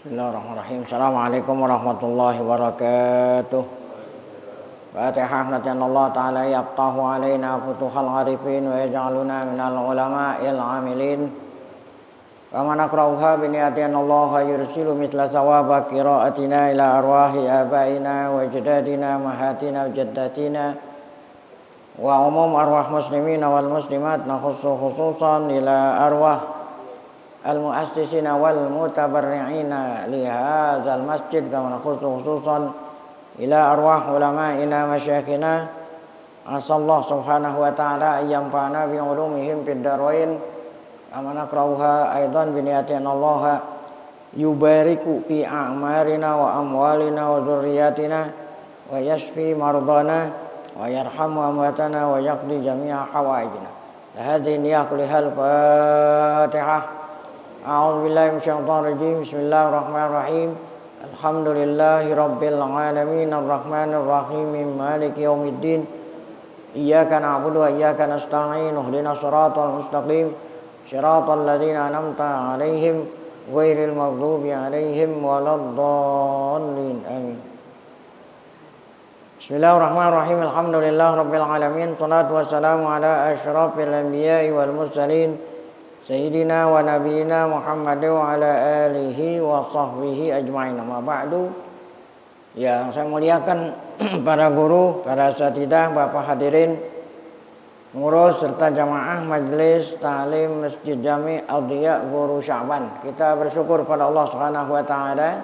Bismillahirrahmanirrahim. Assalamualaikum warahmatullahi wabarakatuh. Fatihah Allah ta'ala yaftahu alaina futuhal arifin wa yaj'aluna minal ulama'il amilin. Wa man akrauha bi niyatin Allah yursilu mithla sawaba qira'atina ila arwahi abaina wa ajdadina mahatina wa jaddatina wa umum arwah muslimina wal muslimat nakhussu khususan ila arwah al-mu'assisina wal mutabarri'ina li hadzal masjid kama khususan ila arwah ulama'ina masyayikhina asallahu subhanahu wa ta'ala ayyamfa'na bi ulumihim fid darain kama nakrauha aidan bi niyatin Allah yubariku fi a'marina wa amwalina wa dzurriyyatina wa yashfi mardana wa yarhamu amwatana wa yaqdi jami'a hawaijina. Hadhihi niyyah kulihal Fatihah. A'udzu billahi minasyaitonir rajim. Bismillahirrahmanirrahim. Alhamdulillahi rabbil alamin arrahmanir rahim maliki yaumiddin. Iyyaka na'budu wa iyyaka nasta'in. Ihdinas siratal mustaqim. Shiratal ladzina an'amta 'alaihim ghairil maghdubi 'alaihim waladdallin. Amin. Bismillahirrahmanirrahim. Alhamdulillahi rabbil alamin. Shalatu wassalamu ala asyrafil anbiya'i wal mursalin. Sayyidina wa nabiyina Muhammad wa ala alihi wa sahbihi ajma'in. Amma ba'du. Yang saya muliakan para guru, para asatidzah, Bapak hadirin, pengurus serta jamaah majelis ta'lim Masjid Jami' Adhiya Guru Sya'ban. Kita bersyukur pada Allah Subhanahu wa taala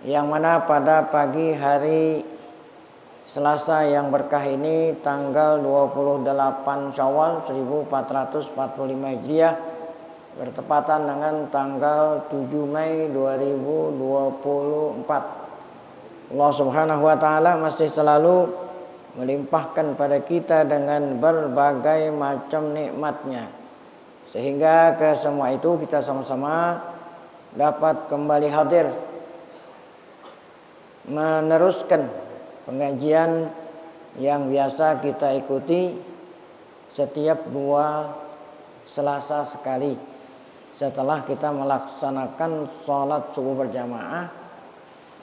yang mana pada pagi hari Selasa yang berkah ini tanggal 28 Syawal 1445 Hijriah bertepatan dengan tanggal 7 Mei 2024. Allah Subhanahu wa taala masih selalu melimpahkan pada kita dengan berbagai macam nikmat-Nya. Sehingga ke semua itu kita sama-sama dapat kembali hadir meneruskan pengajian yang biasa kita ikuti setiap 2 Selasa sekali setelah kita melaksanakan sholat subuh berjamaah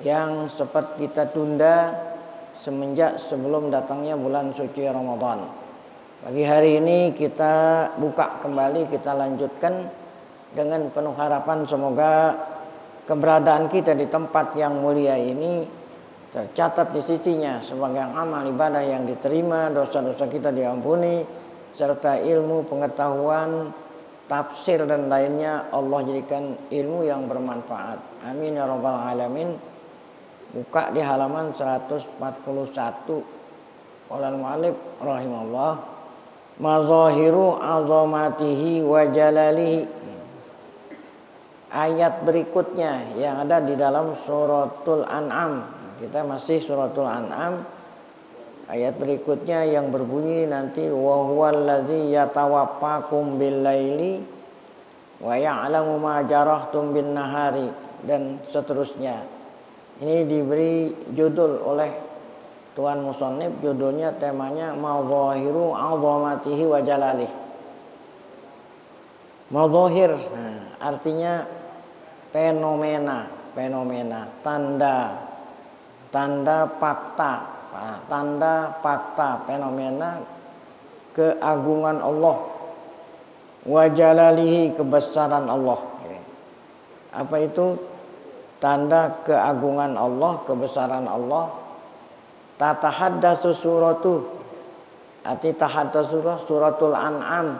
yang sempat kita tunda semenjak sebelum datangnya bulan suci Ramadan. Pagi hari ini kita buka kembali, kita lanjutkan dengan penuh harapan semoga keberadaan kita di tempat yang mulia ini tercatat di sisinya sebagai amal ibadah yang diterima, dosa-dosa kita diampuni, serta ilmu, pengetahuan, tafsir dan lainnya Allah jadikan ilmu yang bermanfaat. Amin ya rabbal alamin. Buka di halaman 141. Qala al-mu'allif rahimahullah mazahiru azamatihi wa jalalihi. Ayat berikutnya yang ada di dalam suratul An'am. Kita masih suratul An'am. Ayat berikutnya yang berbunyi nanti wa huwallazi yatawaffakum bil-laili wa ya'lamu ma jarahtum bin-nahari dan seterusnya. Ini diberi judul oleh Tuan Musannif, judulnya temanya mazahiru 'azamatihi wa jalalih. Mazahir artinya fenomena, tanda fakta, fenomena keagungan Allah, wa jalalihi, kebesaran Allah. Apa itu tanda keagungan Allah, kebesaran Allah? Tatahaddatsu suratu, arti tahaddatsu suratul An'am.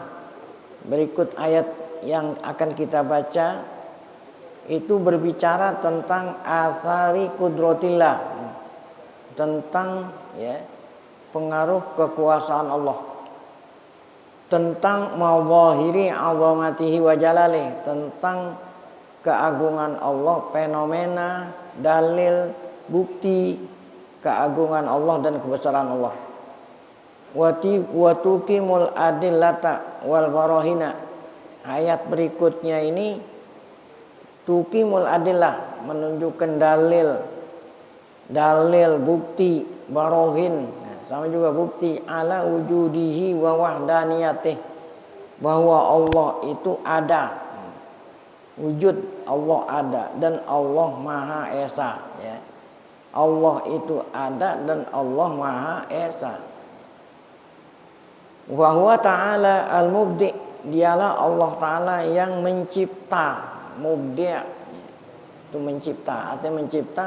Berikut ayat yang akan kita baca itu berbicara tentang asari kudratillah, tentang pengaruh kekuasaan Allah, tentang mawahiri azamatihi wa jalalih, tentang keagungan Allah, fenomena, dalil, bukti keagungan Allah dan kebesaran Allah. Wa tuqimul adillata wal barahina. Ayat berikutnya ini tuqimul adillah, menunjukkan dalil, bukti, barohin, sama juga bukti ala wujudihi wa wahdaniyatih, bahwa Allah itu ada. Wujud Allah ada dan Allah Maha Esa, ya. Allah itu ada dan Allah Maha Esa. Wa huwa ta'ala al-mubdi, dialah Allah Ta'ala yang mencipta. Mubdi' itu mencipta, artinya mencipta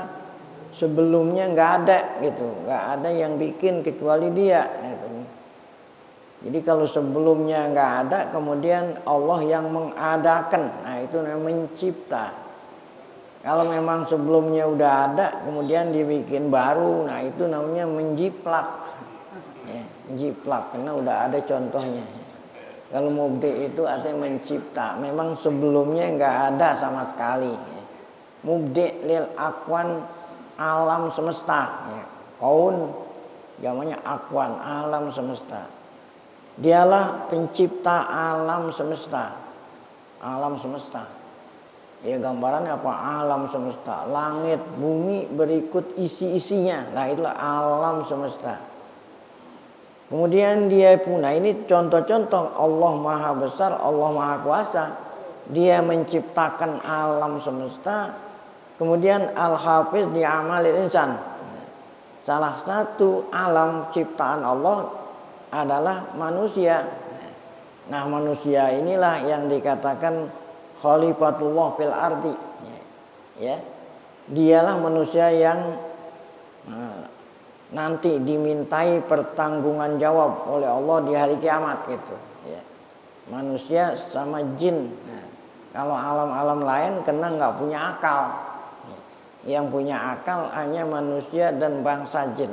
sebelumnya nggak ada gitu, nggak ada yang bikin kecuali dia gitu. Jadi kalau sebelumnya nggak ada, kemudian Allah yang mengadakan, nah itu namanya mencipta. Kalau memang sebelumnya udah ada, kemudian dibikin baru, nah itu namanya menjiplak. Ya, menjiplak, karena udah ada contohnya. Kalau mubdi itu artinya mencipta, memang sebelumnya nggak ada sama sekali. Mubdi lil akwan, alam semesta. Ya, kaun, namanya akwan, alam semesta. Dialah pencipta alam semesta. Alam semesta. Ya gambarannya apa? Alam semesta. Langit, bumi berikut isi-isinya. Nah itulah alam semesta. Kemudian dia pun, nah ini contoh-contoh Allah Maha Besar, Allah Maha Kuasa. Dia menciptakan alam semesta. Kemudian Al-Hafiz di amalil insan. Salah satu alam ciptaan Allah adalah manusia. Nah manusia inilah yang dikatakan Khalifatullah fil ardi, ya. Dialah manusia yang nanti dimintai pertanggungan jawab oleh Allah di hari kiamat gitu, ya. Manusia sama jin. Nah, kalau alam-alam lain kena nggak punya akal. Yang punya akal hanya manusia dan bangsa jin.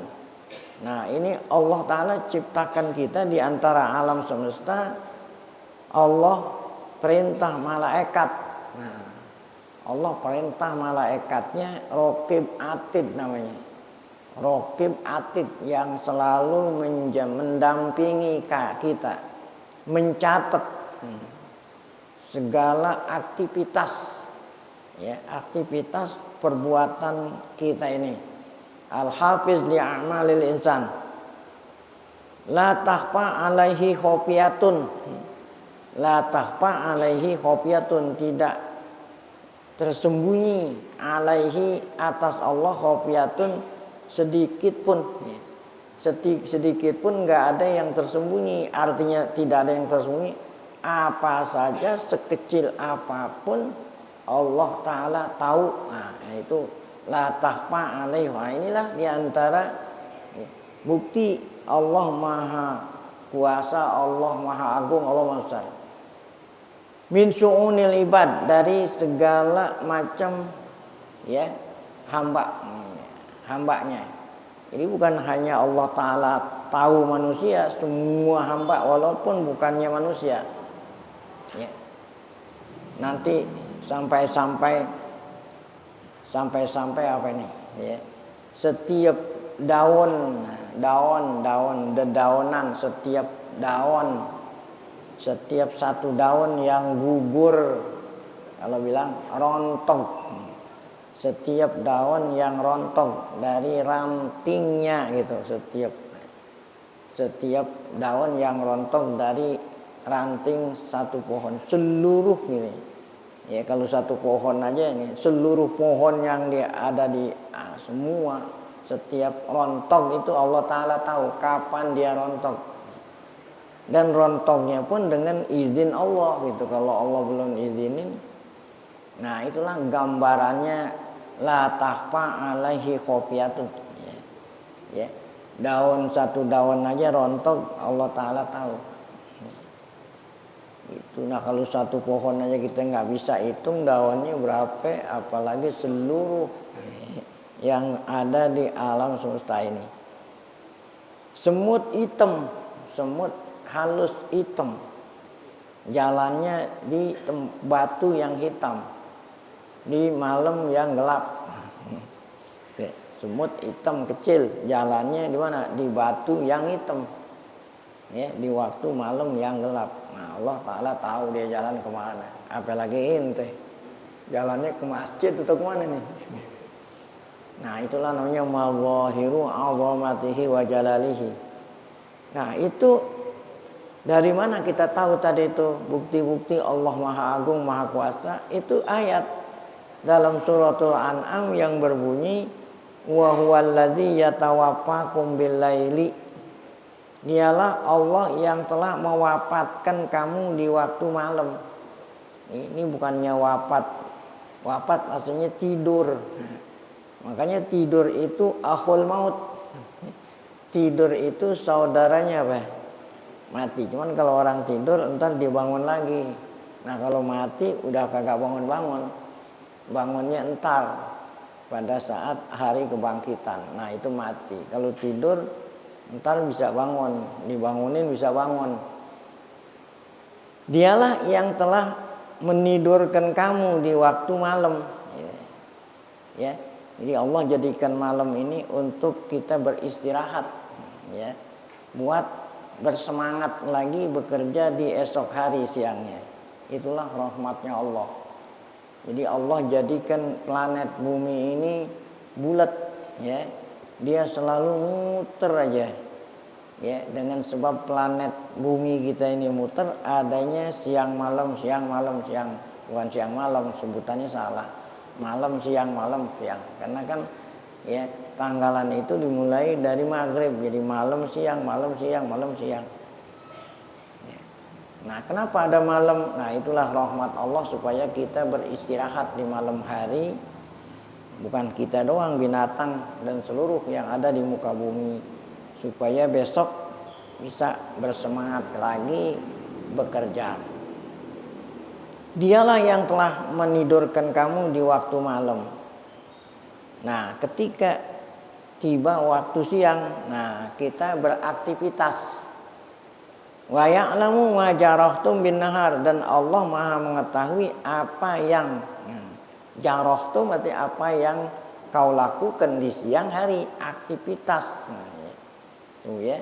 Nah ini Allah Ta'ala ciptakan kita di antara alam semesta. Allah perintah malaikat. Nah, Allah perintah malaikatnya Raqib Atid namanya. Raqib Atid yang selalu mendampingi kita, mencatat segala aktivitas, ya, aktivitas perbuatan kita ini. Al-Hafiz li a'malil insan. La takhfa alaihi khafiyatun. La takhfa alaihi khafiyatun, tidak tersembunyi alaihi atas Allah khafiyatun sedikit pun. Sedikit pun enggak ada yang tersembunyi, artinya tidak ada yang tersembunyi. Apa saja sekecil apapun Allah Ta'ala tahu. Nah itu la takhfa alaihi. Nah, inilah diantara bukti Allah Maha Kuasa, Allah Maha Agung, Allah Maha Besar. Min syu'unil ibad, dari segala macam, ya, hambanya. Jadi bukan hanya Allah Ta'ala tahu manusia, semua hamba walaupun bukannya manusia, ya. Nanti sampai apa ini, ya. Setiap dedaunan, setiap satu daun yang gugur, kalau bilang rontok, setiap daun yang rontok dari rantingnya gitu, setiap daun yang rontok dari ranting satu pohon, seluruh ini, ya, kalau satu pohon aja ini, seluruh pohon yang ada di semua, setiap rontok itu Allah Ta'ala tahu kapan dia rontok. Dan rontoknya pun dengan izin Allah gitu. Kalau Allah belum izinin, nah itulah gambarannya la takhfa alaihi khafiyatun, ya. Satu daun aja rontok Allah Ta'ala tahu. Itu, nah kalau satu pohon aja kita nggak bisa hitung daunnya berapa, apalagi seluruh yang ada di alam semesta ini. Semut hitam, semut halus hitam, jalannya di batu yang hitam, di malam yang gelap. Semut hitam kecil, jalannya di mana? Di batu yang hitam, ya, di waktu malam yang gelap. Nah Allah Ta'ala tahu dia jalan kemana. Apalagi ente jalannya ke masjid atau kemana nih? Nah itulah namanya mawahiru azamatihi wa jalalihi. Nah itu Dari mana kita tahu tadi itu bukti-bukti Allah Maha Agung, Maha Kuasa? Itu ayat dalam suratul An'am yang berbunyi wa huwallazi yatawaffakum bil-laili. Dialah Allah yang telah mewafatkan kamu di waktu malam. Ini bukannya wafat. Wafat maksudnya tidur. Makanya tidur itu akhul maut. Tidur itu saudaranya apa? Mati. Cuman kalau orang tidur ntar dibangun lagi. Nah kalau mati udah kagak bangun-bangun. Bangunnya entar pada saat hari kebangkitan. Nah itu mati. Kalau tidur ntar bisa bangun, dibangunin bisa bangun. Dialah yang telah menidurkan kamu di waktu malam. Ya, jadi Allah jadikan malam ini untuk kita beristirahat, ya, buat bersemangat lagi bekerja di esok hari siangnya. Itulah rahmatnya Allah. Jadi Allah jadikan planet bumi ini bulat, ya. Dia selalu muter aja. Ya, dengan sebab planet bumi kita ini muter, adanya siang malam, bukan siang malam, sebutannya salah. Malam siang, karena kan ya tanggalan itu dimulai dari maghrib, jadi malam siang. Ya. Nah, kenapa ada malam? Nah, itulah rahmat Allah supaya kita beristirahat di malam hari. Bukan kita doang, binatang dan seluruh yang ada di muka bumi, supaya besok bisa bersemangat lagi bekerja. Dialah yang telah menidurkan kamu di waktu malam. Nah, ketika tiba waktu siang, nah kita beraktivitas. Wa ya'lamu ma jarahtum bin nahar, dan Allah Maha mengetahui apa yang jarahtum berarti apa yang kau lakukan di siang hari, aktivitas. Tuh ya.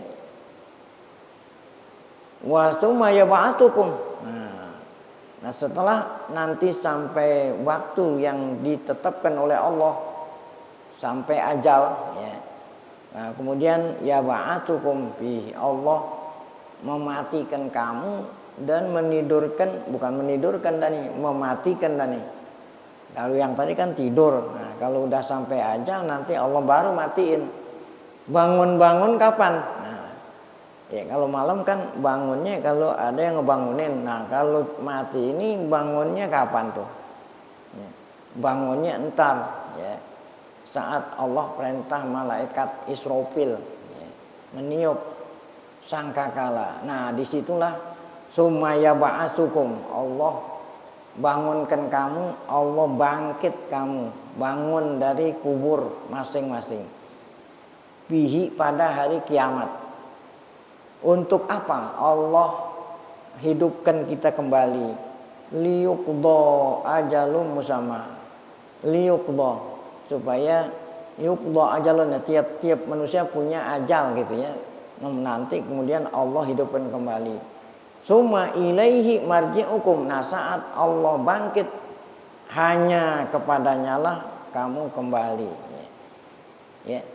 Wa summa yab'atukum. Nah, setelah nanti sampai waktu yang ditetapkan oleh Allah, sampai ajal, ya. Nah, kemudian yab'atukum fi, Allah mematikan kamu dan mematikan tadi. Kalau yang tadi kan tidur. Nah, kalau udah sampai ajal nanti Allah baru matiin. Bangun-bangun kapan? Nah, ya kalau malam kan bangunnya kalau ada yang ngebangunin. Nah, kalau mati ini bangunnya kapan tuh? Ya, bangunnya entar, ya. Saat Allah perintah malaikat Israfil, ya, meniup sangkakala. Nah, disitulah sumaya ba'asukum, Allah bangunkan kamu, Allah bangkit kamu, bangun dari kubur masing-masing. Bihi, pada hari kiamat. Untuk apa Allah hidupkan kita kembali? Liyuqda ajalum musamma. Liyuqda, supaya yuqda ajalun, tiap-tiap manusia punya ajal gitu ya. Nanti kemudian Allah hidupkan kembali. Summa ilaihi marji'ukum. Nah, saat Allah bangkit, hanya kepadanya lah kamu kembali. Ya.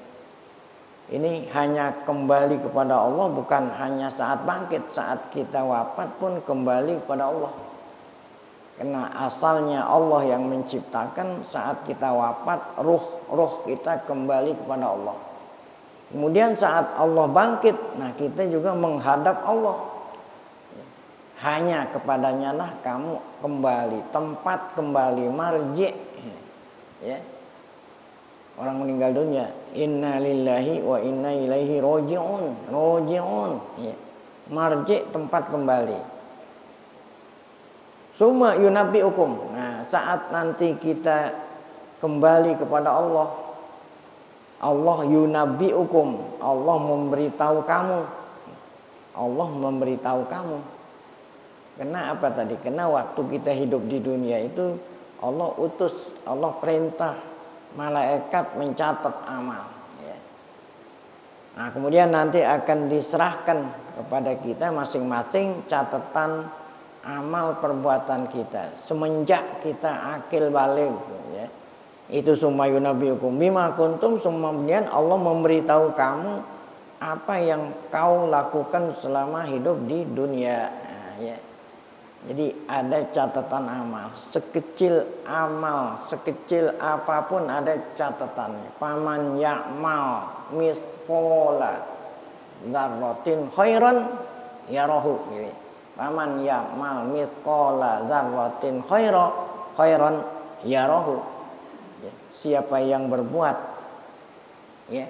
Ini hanya kembali kepada Allah, bukan hanya saat bangkit, saat kita wafat pun kembali kepada Allah. Karena asalnya Allah yang menciptakan, saat kita wafat ruh kita kembali kepada Allah. Kemudian saat Allah bangkit, nah kita juga menghadap Allah. Hanya kepadanya lah kamu kembali, tempat kembali, marji'. Ya. Orang meninggal dunia, inna lillahi wa inna ilaihi roji'un, ya. Marji', tempat kembali. Summa yunabbi'ukum. Nah, saat nanti kita kembali kepada Allah, Allah yunabbi'ukum, Allah memberitahu kamu. Karena apa tadi? Karena waktu kita hidup di dunia itu Allah utus, Allah perintah malaikat mencatat amal, ya. Nah, kemudian nanti akan diserahkan kepada kita masing-masing catatan amal perbuatan kita semenjak kita akil baligh, ya. Itu summa yunabbiukum bima kuntum, kemudian Allah memberitahu kamu apa yang kau lakukan selama hidup di dunia. Nah, ya. Jadi ada catatan amal, sekecil apapun ada catatannya. Paman ya'mal misqala dzarratin khairan yarahu. Jadi, paman ya'mal misqala dzarratin khairan yarahu. Ya, siapa yang berbuat ya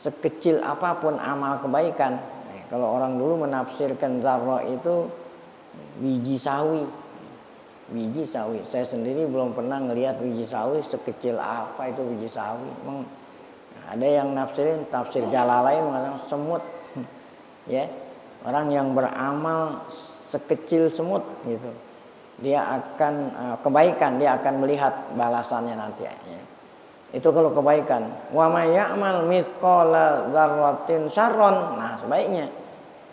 sekecil apapun amal kebaikan. Nah, kalau orang dulu menafsirkan zarrah itu biji sawi. Saya sendiri belum pernah ngelihat biji sawi sekecil apa itu biji sawi. Memang ada yang tafsir Jalalain mengatakan semut. Ya. Orang yang beramal sekecil semut gitu. Dia akan kebaikan, dia akan melihat balasannya nanti ya. Itu kalau kebaikan. Wa may ya'mal mithqala dzarratin syarron. Nah, sebaiknya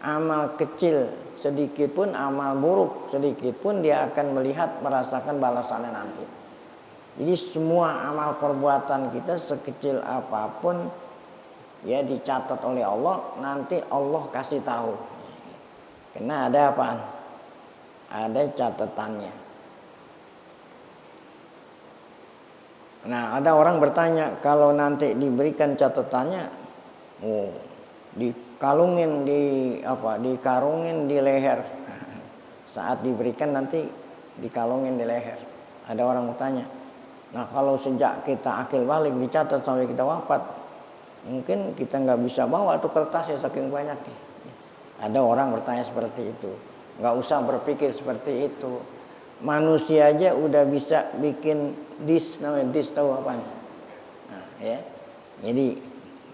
amal kecil sedikit pun, amal buruk sedikit pun dia akan melihat merasakan balasannya nanti. Jadi semua amal perbuatan kita sekecil apapun ya dicatat oleh Allah, nanti Allah kasih tahu. Karena ada apa? Ada catatannya. Nah, ada orang bertanya, kalau nanti diberikan catatannya, dikarungin di leher. Saat diberikan nanti dikalungin di leher. Ada orang bertanya, nah kalau sejak kita akil balik dicatat sampai kita wafat, mungkin kita nggak bisa bawa tuh kertas ya saking banyaknya. Ada orang bertanya seperti itu. Nggak usah berpikir seperti itu. Manusia aja udah bisa bikin disk, namanya disk, tahu apa? Nah, ya. Jadi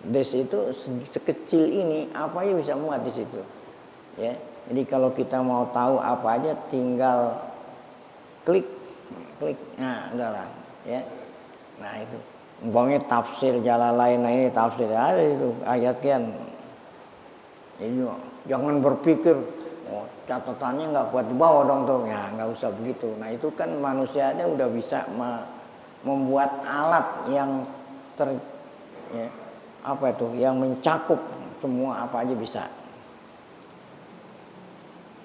disk itu sekecil ini apa aja bisa muat di situ. Ya. Jadi kalau kita mau tahu apa aja tinggal klik. Nah, udahlah, ya. Nah, itu. Umpamanya tafsir Jalalain, nah ini tafsir ada itu ayat kian. Jadi jangan berpikir catatannya nggak kuat dibawa dong tuh, ya nggak usah begitu. Nah itu kan manusianya udah bisa membuat alat yang yang mencakup semua apa aja bisa.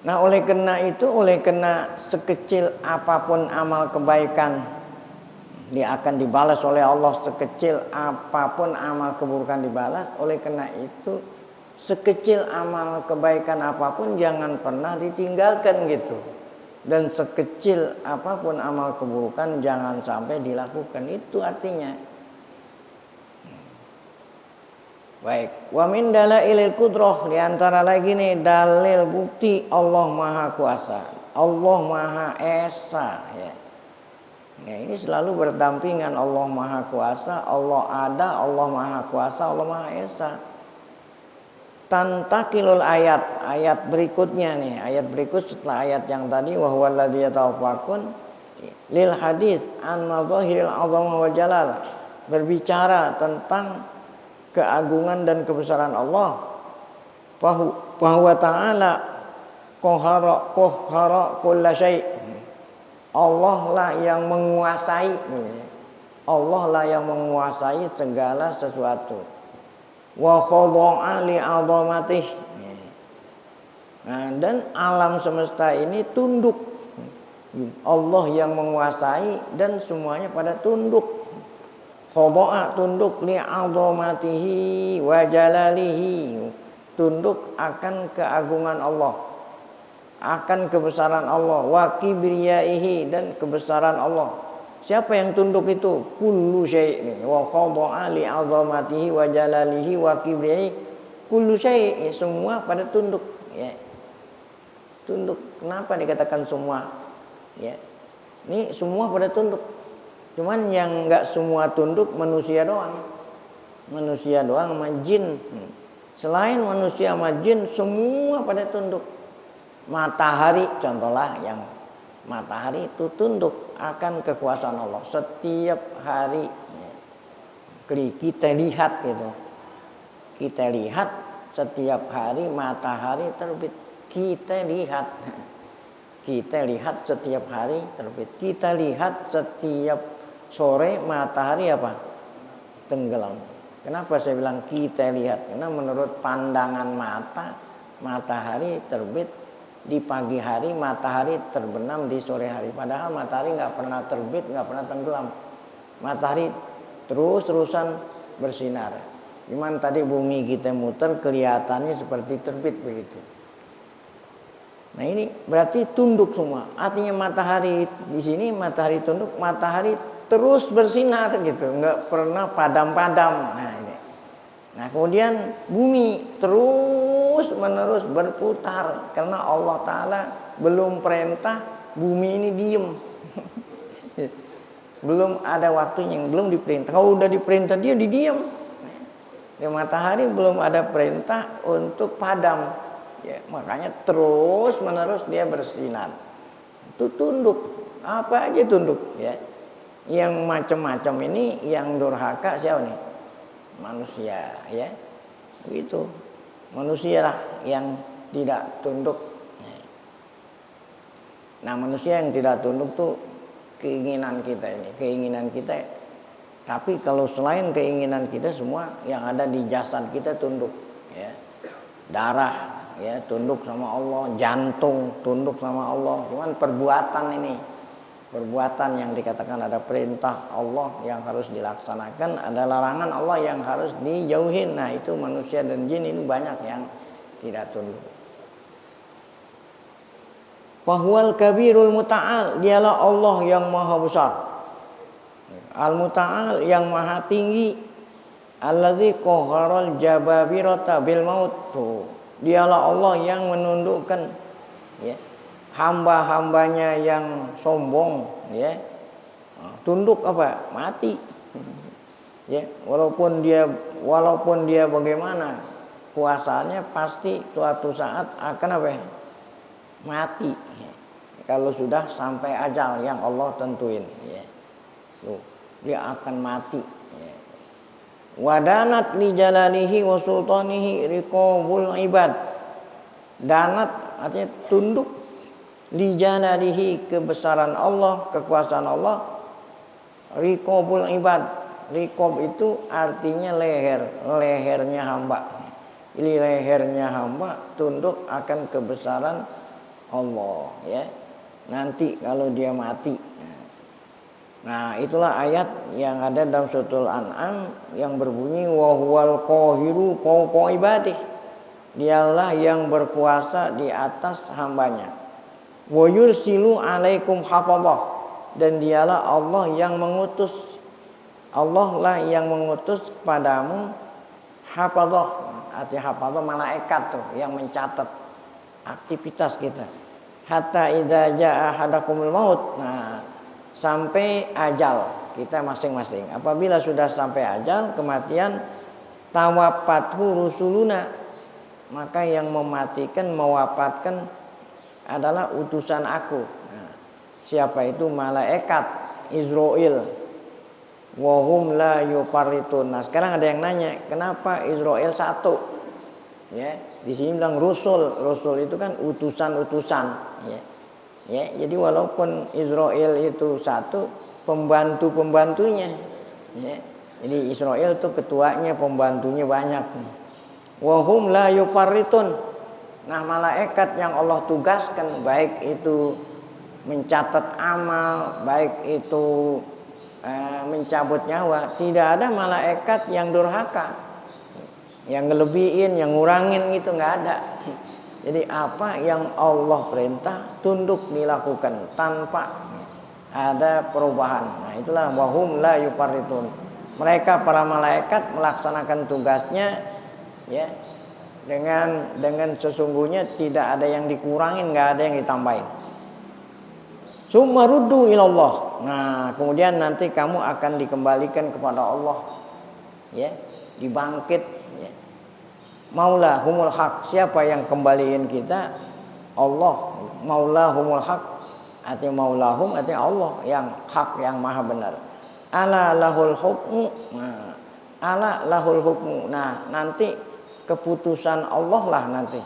Nah oleh karena sekecil apapun amal kebaikan dia akan dibalas oleh Allah, sekecil apapun amal keburukan dibalas. Oleh karena itu sekecil amal kebaikan apapun jangan pernah ditinggalkan gitu. Dan sekecil apapun amal keburukan jangan sampai dilakukan. Itu artinya. Baik. Wa min dalailil qudrah, di antara lagi nih dalil bukti Allah Maha Kuasa. Allah Maha Esa ya. Nah, ini selalu berdampingan Allah Maha Kuasa, Allah ada, Allah Maha Kuasa, Allah Maha Esa. Tantakilul ayat berikutnya nih, ayat berikut setelah ayat yang tadi wa huwal ladzi yatawaffaqun lil hadis an mazahiril azamah wa jalal, berbicara tentang keagungan dan kebesaran Allah. Bahwa ta'ala qahara kulla syai'. Allah lah yang menguasai, Allah lah yang menguasai segala sesuatu. Wa khada'a li 'azamatih. Nah, dan alam semesta ini tunduk. Allah yang menguasai dan semuanya pada tunduk. Khada'a tunduk li 'azamatihi wa jalalihi. Tunduk akan keagungan Allah, akan kebesaran Allah, wa kibriyaihi, dan kebesaran Allah. Siapa yang tunduk itu? Kullu syai' wa khada'a li 'azamatihi wa jalalihi wa kibriyaihi. Kullu syai', semua pada tunduk ya. Tunduk. Kenapa dikatakan semua? Ya. Ini semua pada tunduk. Cuman yang enggak semua tunduk manusia doang. Manusia doang sama jin. Selain manusia sama jin semua pada tunduk. Matahari contohlah, yang matahari itu tunduk akan kekuasaan Allah. Setiap hari kita lihat gitu. Kita lihat setiap hari matahari terbit. Kita lihat. Kita lihat setiap hari terbit. Kita lihat setiap sore matahari apa? Tenggelam. Kenapa saya bilang kita lihat? Karena menurut pandangan mata, matahari terbit di pagi hari, matahari terbenam di sore hari. Padahal matahari nggak pernah terbit, nggak pernah tenggelam. Matahari terus-terusan bersinar. Cuman tadi bumi kita muter kelihatannya seperti terbit begitu. Nah ini berarti tunduk semua. Artinya matahari di sini matahari tunduk, matahari terus bersinar gitu, nggak pernah padam-padam. Nah ini. Nah kemudian bumi terus menerus berputar karena Allah Taala belum perintah bumi ini diem. Belum ada waktunya, belum diperintah. Kalau udah diperintah dia didiam. Ya, matahari belum ada perintah untuk padam. Ya, makanya terus menerus dia bersinar. Itu tunduk, apa aja tunduk ya. Yang macam-macam ini yang durhaka siapa nih? Manusia ya. Begitu. Manusia lah yang tidak tunduk. Nah, manusia yang tidak tunduk tuh keinginan kita ini, keinginan kita. Tapi kalau selain keinginan kita semua yang ada di jasad kita tunduk ya. Darah ya tunduk sama Allah, jantung tunduk sama Allah. Cuman perbuatan ini, perbuatan yang dikatakan ada perintah Allah yang harus dilaksanakan, ada larangan Allah yang harus dijauhin. Nah itu manusia dan jin ini banyak yang tidak tunduk. Fahuwal kabirul muta'al, dialah Allah yang maha besar, al-muta'al yang maha tinggi, allazi qaharal jababirata bil maut. Dialah Allah yang menundukkan ya, hamba-hambanya yang sombong ya. Tunduk apa? Mati. Ya, walaupun dia bagaimana kuasanya pasti suatu saat akan apa? Mati. Kalau sudah sampai ajal yang Allah tentuin ya. Dia akan mati ya. Wadanat li jalalihi wa sultanihi riqabul ibad. Danat artinya tunduk, li jalalihi kebesaran Allah, kekuasaan Allah, riqabul ibad. Riqab itu artinya leher, lehernya hamba. Ini lehernya hamba tunduk akan kebesaran Allah ya. Nanti kalau dia mati. Nah itulah ayat yang ada dalam suratul An'am yang berbunyi wa huwal qahiru fawqa ibadih. Dialah yang berkuasa di atas hambanya. Wa yursilu alaikum hafadhah, dan dialah Allah yang mengutus, Allah lah yang mengutus padamu hafadhah. Arti hafadhah malaikat tuh yang mencatat aktivitas kita. Hatta idza jaa ahadakumul maut. Nah sampai ajal kita masing-masing. Apabila sudah sampai ajal kematian, tawafathu rusuluna, maka yang mematikan, mewafatkan adalah utusan aku. Nah, siapa itu? Malaikat Israel. Wahum la yufarritun. Nah sekarang ada yang nanya, kenapa Israel satu? Ya, di sini bilang rusul. Rusul itu kan utusan-utusan. Ya. Ya, jadi walaupun Israel itu satu, pembantu-pembantunya ya. Jadi Israel itu ketuanya, pembantunya banyak. Wahum la yufarritun. Nah, malaikat yang Allah tugaskan baik itu mencatat amal, baik itu mencabut nyawa, tidak ada malaikat yang durhaka, yang ngelebihin, yang ngurangin gitu, nggak ada. Jadi apa yang Allah perintah tunduk dilakukan tanpa ada perubahan. Nah itulah wahum la yufarritun. Mereka para malaikat melaksanakan tugasnya ya dengan sesungguhnya tidak ada yang dikurangin, nggak ada yang ditambahin. Summa ruddu ilallah. Nah kemudian nanti kamu akan dikembalikan kepada Allah ya, dibangkit. Maula humul haq, siapa yang kembaliin kita? Allah. Maula humul haq, artinya maulahum artinya Allah yang hak, yang maha benar. Ala lahul hukmu. Nah, ala lahul hukmu. Nah nanti keputusan Allah lah nanti.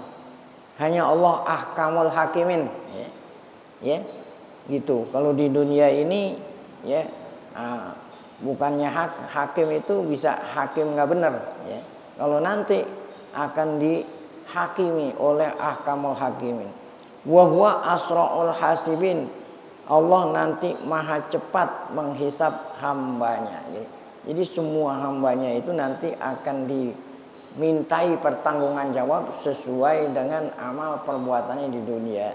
Hanya Allah ahkamul hakimin ya. Ya gitu. Kalau di dunia ini ya Bukannya hakim itu bisa hakim nggak benar, ya. Kalau nanti akan dihakimi oleh ahkamul hakimin. Wa huwa asraul hasibin. Allah nanti maha cepat menghisap hambanya. Jadi semua hambanya itu nanti akan dimintai pertanggungan jawab sesuai dengan amal perbuatannya di dunia.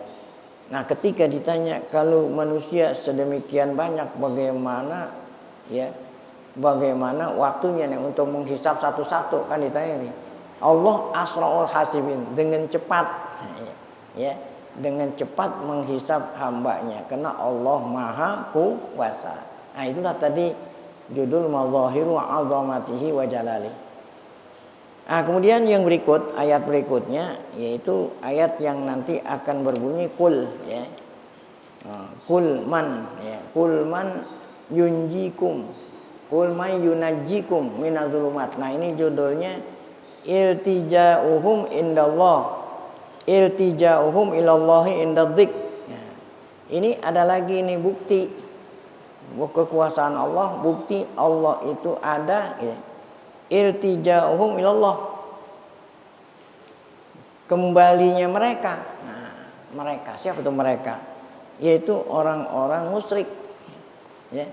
Nah, ketika ditanya kalau manusia sedemikian banyak bagaimana, ya, bagaimana waktunya nih untuk menghisap satu-satu, kan ditanya nih. Allah asraul hasibin, dengan cepat, ya, dengan cepat menghisap hambanya karena Allah maha kuasa. Nah, itulah tadi judul mazahiru azamatihi wa jalali. Nah, kemudian yang berikut, ayat berikutnya yaitu ayat yang nanti akan berbunyi kul, ya. Kul man, ya. Kul man yunjikum, kul man yunajjikum minazulumat. Nah, ini judulnya iltija'uhum indallah, iltija'uhum ilallahi indadzik. Nah, ini ada lagi nih bukti kekuasaan Allah, bukti Allah itu ada, ya. Iltija'uhum ilallah, kembalinya mereka. Nah, mereka siapa itu mereka? Yaitu orang-orang musyrik, ya.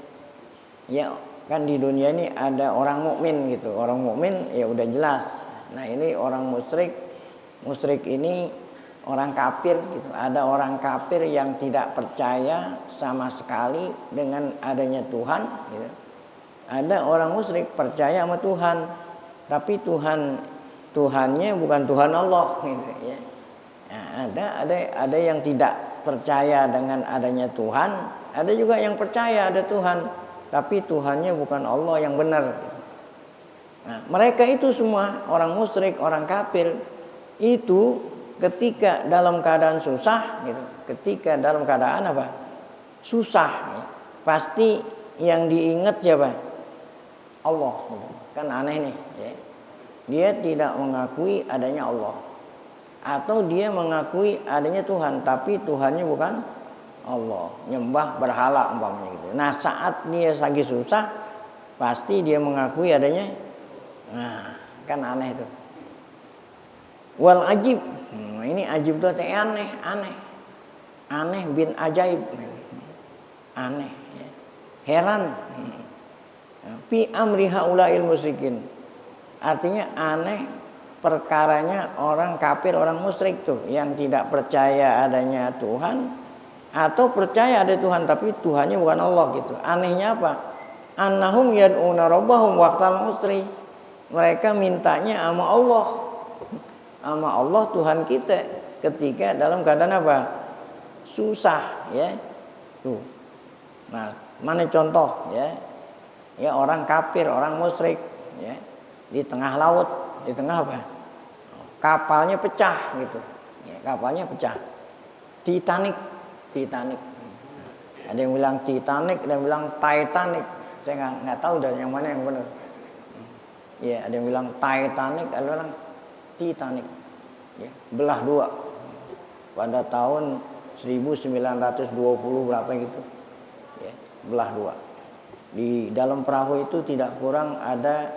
Ya, kan di dunia ini ada orang mukmin gitu. Orang mukmin ya udah jelas. Nah, ini orang musyrik. Musyrik ini orang kafir gitu. Ada orang kafir yang tidak percaya sama sekali dengan adanya Tuhan, gitu. Ada orang musyrik percaya sama Tuhan, tapi Tuhannya bukan Tuhan Allah, gitu, ya. Nah, ada yang tidak percaya dengan adanya Tuhan, ada juga yang percaya ada Tuhan, tapi Tuhannya bukan Allah yang benar. Nah, mereka itu semua orang musyrik, orang kafir itu ketika dalam keadaan susah, gitu, ketika dalam keadaan apa? Susah, ya, pasti yang diingat siapa? Allah. Kan aneh nih, ya. Dia tidak mengakui adanya Allah, atau dia mengakui adanya Tuhan tapi Tuhannya bukan Allah, nyembah berhala umpamanya gitu. Nah, saat dia lagi susah pasti dia mengakui adanya. Nah, kan aneh itu. Wal ajib, ini ajib itu aneh bin ajaib, aneh, ya. Heran. Fi amri haula'il musyrikin. Artinya aneh perkaranya orang kafir, orang musyrik tuh yang tidak percaya adanya Tuhan atau percaya ada Tuhan tapi Tuhannya bukan Allah gitu. Anehnya apa? Annahum yad'una rabbahum waqtal usri. Mereka mintanya sama Allah. Sama Allah Tuhan kita ketika dalam keadaan apa? Susah, ya. Tuh. Nah, mana contoh, ya? Ya, orang kafir, orang musyrik, ya, di tengah laut, di tengah apa? Kapalnya pecah gitu, ya, kapalnya pecah. Titanic. Ada yang bilang Titanic, ada yang bilang Titanic. Saya nggak tahu dari yang mana yang benar. Ya, ada yang bilang Titanic, ada yang bilang Titanic. Ya, belah dua. Pada tahun 1920 berapa gitu, ya, belah dua. Di dalam perahu itu tidak kurang ada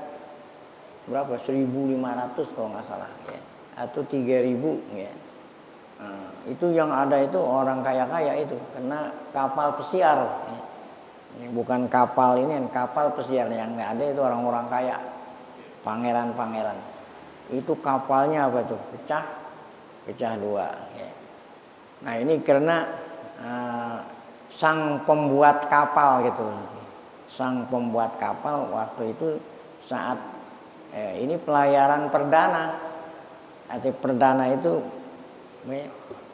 berapa? 1.500 kalau nggak salah, ya, atau 3.000, ya. Nah, itu yang ada itu orang kaya-kaya itu, karena kapal pesiar, ya. Ini bukan kapal ini, kapal pesiar yang nggak ada itu orang-orang kaya, pangeran-pangeran. Itu kapalnya apa tuh? Pecah dua, ya. Nah, ini karena sang pembuat kapal gitu. Sang pembuat kapal waktu itu saat ini pelayaran perdana. Arti perdana itu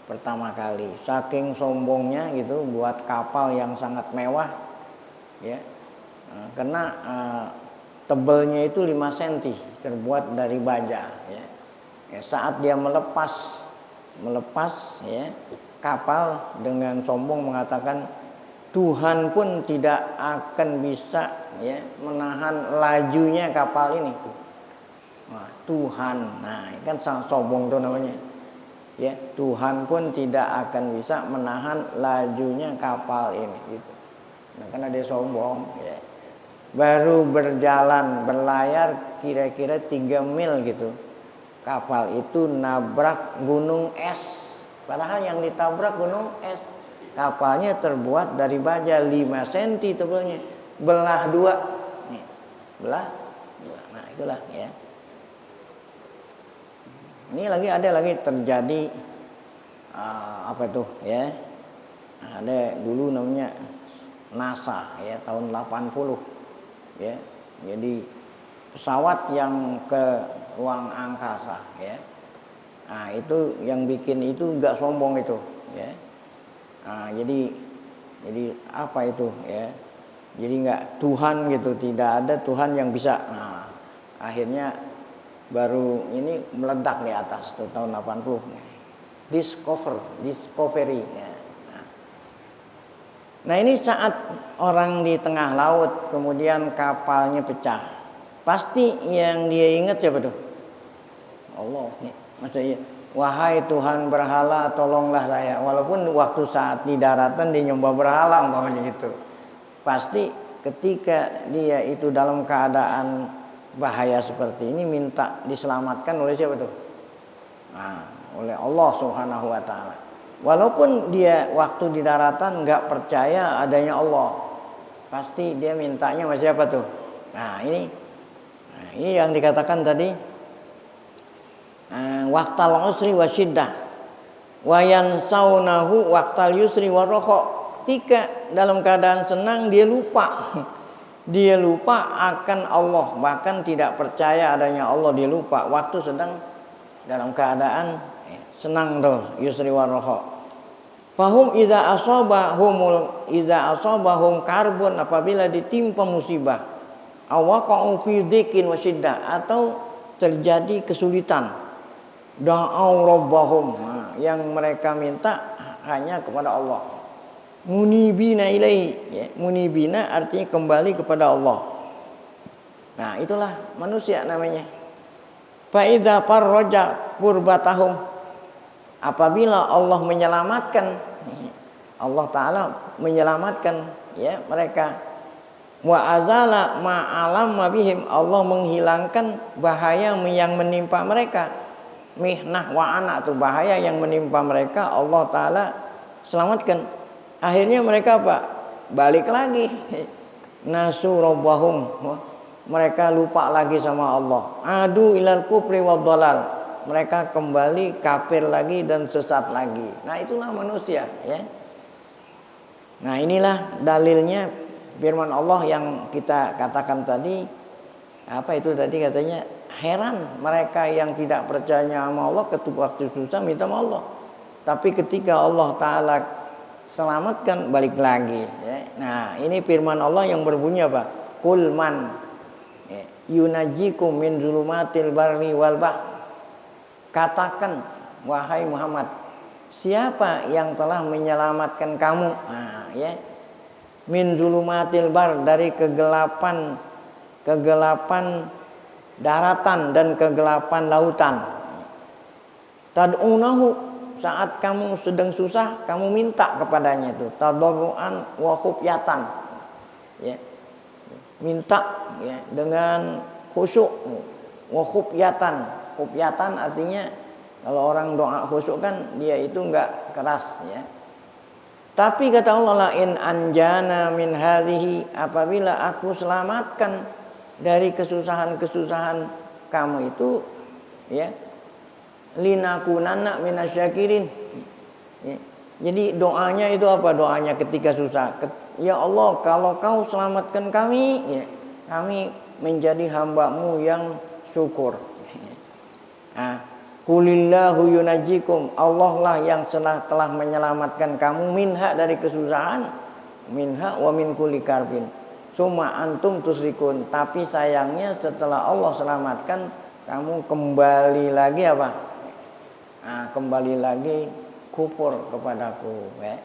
pertama kali. Saking sombongnya gitu buat kapal yang sangat mewah, ya. Karena tebelnya itu 5 cm, terbuat dari baja, ya. Ya, saat dia melepas, ya, kapal dengan sombong mengatakan Tuhan pun tidak akan bisa, ya, menahan lajunya kapal ini. Nah, Tuhan, nah kan sombong tuh namanya, ya. Tuhan pun tidak akan bisa menahan lajunya kapal ini, gitu. Nah, karena dia sombong, ya. baru berjalan berlayar kira-kira 3 mil gitu. Kapal itu nabrak gunung es. Padahal yang ditabrak gunung es. Kapalnya terbuat dari baja 5 cm tebalnya. Belah 2. Nih, belah 2. Nah, itulah ya. Ini ada lagi terjadi apa tuh ya? Ada dulu namanya NASA ya tahun 80 ya. Jadi pesawat yang ke ruang angkasa ya. Nah, itu yang bikin itu enggak sombong itu ya. Nah, jadi apa itu ya? Jadi enggak Tuhan gitu, tidak ada Tuhan yang bisa. Nah, akhirnya baru ini meledak di atas tuh tahun 80. Discovery ya. Nah, ini saat orang di tengah laut kemudian kapalnya pecah. Pasti yang dia ingat siapa tuh? Allah nih. Maksudnya, wahai Tuhan berhala, tolonglah saya. Walaupun waktu saat di daratan dia nyembah berhala umpamanya gitu. Pasti ketika dia itu dalam keadaan bahaya seperti ini minta diselamatkan oleh siapa tuh? Nah, oleh Allah Subhanahu wa taala. Walaupun dia waktu di daratan enggak percaya adanya Allah, pasti dia mintanya sama siapa tuh? Nah, ini yang dikatakan tadi waqtal usri wasyiddah wa yansaunahu waqtal yusri warokho. Ketika dalam keadaan senang dia lupa. Dia lupa akan Allah, bahkan tidak percaya adanya Allah, dia lupa waktu sedang dalam keadaan senang tuh yusri warokho. Fahum idza asabahum karbun, apabila ditimpa musibah, awaqa'u fi dhiqin wasyiddah, atau terjadi kesulitan, da'au rabbahum, yang mereka minta hanya kepada Allah, munibina ilaihi ya. Munibina artinya kembali kepada Allah. Nah, itulah manusia namanya. Fa idza farraja kurbatahum, apabila Allah menyelamatkan, Allah taala menyelamatkan ya mereka, wa azala ma alam bihim, Allah menghilangkan bahaya yang menimpa mereka, mihnah wa ana, itu bahaya yang menimpa mereka Allah taala selamatkan. Akhirnya mereka apa? Balik lagi. Nasu rabbahum, mereka lupa lagi sama Allah. Adu ilal kufri wad dhalal, mereka kembali kafir lagi dan sesat lagi. Nah, itulah manusia ya. Nah, inilah dalilnya firman Allah yang kita katakan tadi. Apa itu tadi katanya? Heran mereka yang tidak percaya sama Allah, ketika waktu susah minta sama Allah. Tapi ketika Allah taala selamatkan balik lagi ya. Nah, ini firman Allah yang berbunyi apa? Qul man yunajikum min zulumatil barri wal bahr. Katakan wahai Muhammad, siapa yang telah menyelamatkan kamu? Nah, ya. Min zulumatil bar, dari kegelapan daratan dan kegelapan lautan. Tad'unahu, saat kamu sedang susah kamu minta kepadanya itu, tadarruan wa khufyatan ya. Minta ya dengan khusyuk, wa khufyatan. Khufyatan artinya kalau orang doa khusyuk kan dia itu enggak keras ya. Tapi kata Allah, la in anjana min hadhihi, apabila aku selamatkan dari kesusahan-kesusahan kamu itu ya, linakunanna minasyakirin ya. Jadi doanya itu apa? Doanya ketika susah, ya Allah, kalau kau selamatkan kami ya, kami menjadi hamba-Mu yang syukur. Nah, kulillahu yunajikum, Allah lah yang telah menyelamatkan kamu minha, dari kesusahan, minha wa min kulli karbin, summa antum tusrikun, tapi sayangnya setelah Allah selamatkan kamu kembali lagi apa? Nah, kembali lagi kufur kepadaku ya.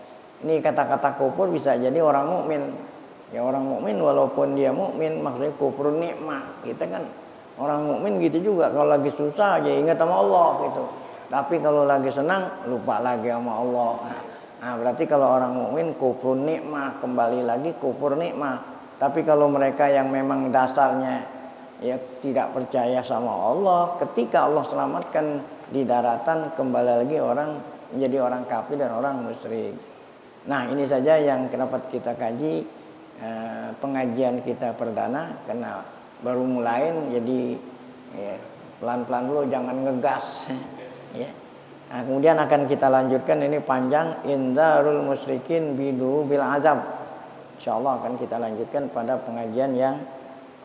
Ini kata-kata kufur bisa jadi orang mukmin. Ya, orang mukmin walaupun dia mukmin maksudnya kufur nikmah. Kita kan orang mukmin gitu juga, kalau lagi susah aja ingat sama Allah gitu. Tapi kalau lagi senang lupa lagi sama Allah. Nah, berarti kalau orang mukmin kufur nikmah, kembali lagi kufur nikmah. Tapi kalau mereka yang memang dasarnya ya tidak percaya sama Allah, ketika Allah selamatkan di daratan, kembali lagi orang menjadi orang kafir dan orang musyrik. Nah, ini saja yang kenapa kita kaji pengajian kita perdana, karena baru mulai, jadi ya, pelan-pelan dulu, jangan ngegas. Ya. Nah, kemudian akan kita lanjutkan, ini panjang, indzarul musyrikin bidu bil azab. Insyaallah akan kita lanjutkan pada pengajian yang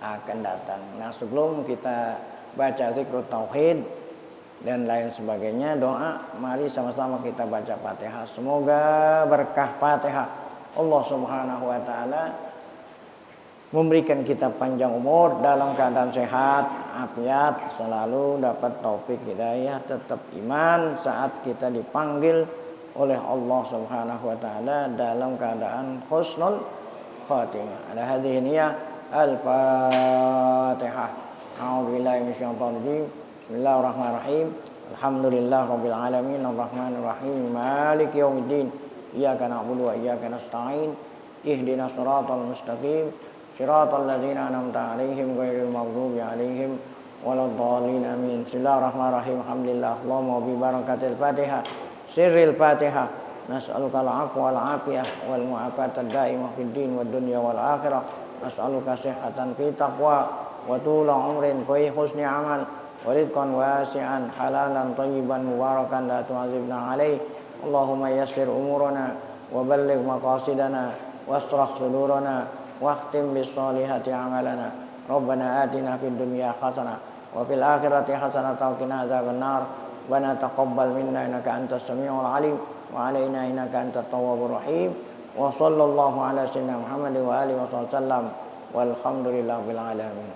akan datang. Nah, sebelum kita baca zikrut tauhid dan lain sebagainya, doa, mari sama-sama kita baca Fatihah. Semoga berkah Fatihah Allah Subhanahu wa taala memberikan kita panjang umur, dalam keadaan sehat, afiat, selalu dapat taufik hidayah, tetap iman saat kita dipanggil oleh Allah Subhanahu wa taala dalam keadaan husnul khatimah. Ala hadhihi niyyah al-Fatihah. A'udzubillahi minasyaitonir rajim. Bismillahirrahmanirrahim. Alhamdulillahirabbil alamin arrahmanir rahim maliki yaumiddin. Iyyaka na'budu wa iyyaka nasta'in. Ihdinas shiratal mustaqim. Shiratal ladzina an'amta 'alaihim ghairil maghdubi 'alaihim waladdallin. Amin. Bismillahirrahmanirrahim. Alhamdulillah. Allahumma bi barakatil Fatihah. Sirril Fatihah. Nas'aluka al-'afwa wal 'afiyah wal mu'afata ad-daimah fid din wad dunya wal akhirah. Nas'aluka sihhatan fi taqwa wa tula umrin fi husni amal wa rizqan wasi'an halalan thayyiban mubarakan la tu'adzibna alaih. Allahumma yassir umurana wa balligh maqasidana washrah sudurana واختم بالصالحات عملنا ربنا آتنا في الدنيا حسنة وفي الآخرة حسنة وقنا عذاب النار ربنا تقبل منا إنك أنت السميع العليم وعلينا إنك أنت التواب الرحيم وصلى الله على سيدنا محمد وآله وصحبه وسلم والحمد لله رب العالمين.